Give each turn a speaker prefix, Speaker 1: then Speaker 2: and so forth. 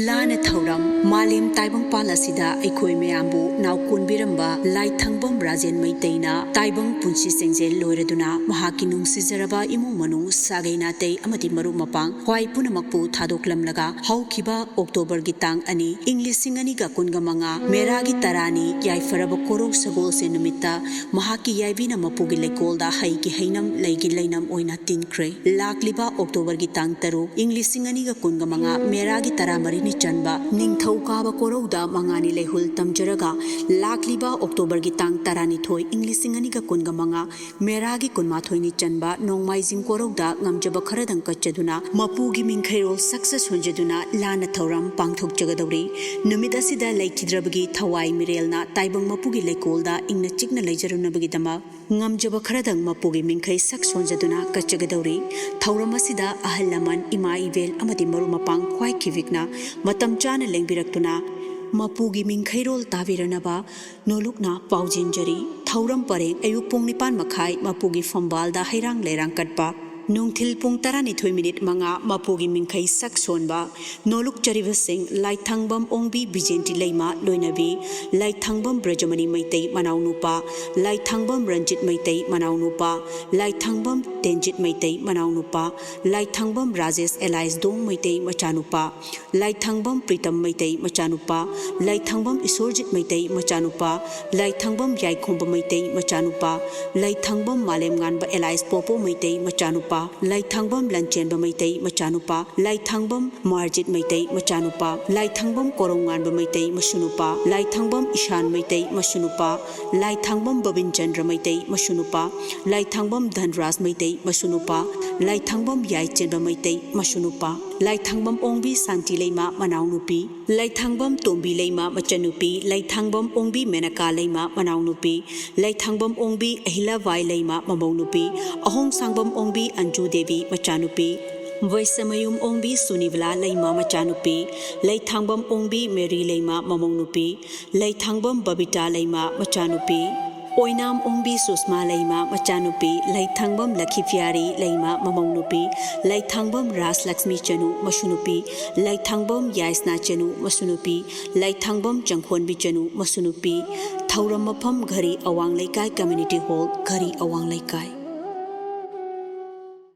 Speaker 1: Laanna Thouram Malim Taibang Palasida eikhoi mayambu tinbiramba Laithangbam Rajen Meitei na Taibang punsi sengje loiraduna mahaki nungsizaraba Emung-Manunggi Miyoising amati maru mapang khwai pumnamakpu thadoklamlaga houkhiba October gi tang ani Englishing ani ga kunga manga Mera gi tarani yaifaraba korok Sagolsel numitta mahaki yaibina mapugi lekolda haiki hainam leigi leinam oina tinkhre lakliba October gi tang taru Englishing ani ga kunga manga Mera gi taramari ni chanba ningthaukaba korouda mangani Leihun tamjaraga lakliba October gi tang tarani thoi Englishing ani ga kunga manga Mera gi kunmathoi ni chanba nongmaijing korouda ngamjaba kharadang kachaduna mapugi mingkhairol success honjaduna Laanna Thouram pangthokjagadauri numit asida Leikhidabagi thawai mirelna taibang mapugi lekolda ingna chikna leijarunabagi dama ngamjaba kharadang mapugi mingkhai success honjaduna kachagadauri Thouram asida ahal laman ima ivel amati maru mapang khwai khivikna matam chana lengbirakuna mapugi mingkhairol taviranaba nolukna paujinjari Thouram pareng Ayuk pung 9 makhai mapugi fambal da hairang lerang katpa nungthil pung 12 minute manga mapugi mingkhai sak sonba noluk charibasing Laithangbam ongbi Bijenti Leima loinabi Laithangbam Rajen Meitei manau nupa Laithangbam Rajen Meitei manau nupa Laithangbam Tenjit Meitei manau nupa Laithangbam Rajes Elias Dong Meitei machanupa Laithangbam Pritam Meitei machanupa Laithangbam Isorjit Meitei machanupa Laithangbam Yaikhomba Meitei machanupa Laithangbam Malem Nganba Elias Popo Meitei machanupa Laithangbam Lanchenba Meitei machanupa Laithangbam Marjit Meitei machanupa Laithangbam Koronganba Meitei masunupa Laithangbam Ishan Meitei masunupa Laithangbam Babinchandra Meitei masunupa Laithangbam Dhanraj Meitei masunupa Laithangbam Yaichenba Meitei masunupa Laithangbam ongbi Santi Leima manau nupi Laithangbam Tombi Leima machanupi Laithangbam ongbi Menaka Leima manau nupi Laithangbam ongbi Ehilawai Leima mamau nupi Ahong Sangbam ongbi Anju Devi machanupi Vaisamayum ongbi Sunivla Leima machanupi Laithangbam ongbi Mary Leima mamau nupi Laithangbam Babita Leima machanupi Oinam ongbi Susma Leima machanupi Laithangbam Lakhifyari Leima mamau nupi Laithangbam Ras Lakshmi Chanu masunupi Laithangbam Yaisna Chanu masunupi Laithangbam Jangkhonbi Chanu masunupi Thouram mafam Ghari Awang Leikai Community Hall Ghari Awang Leikai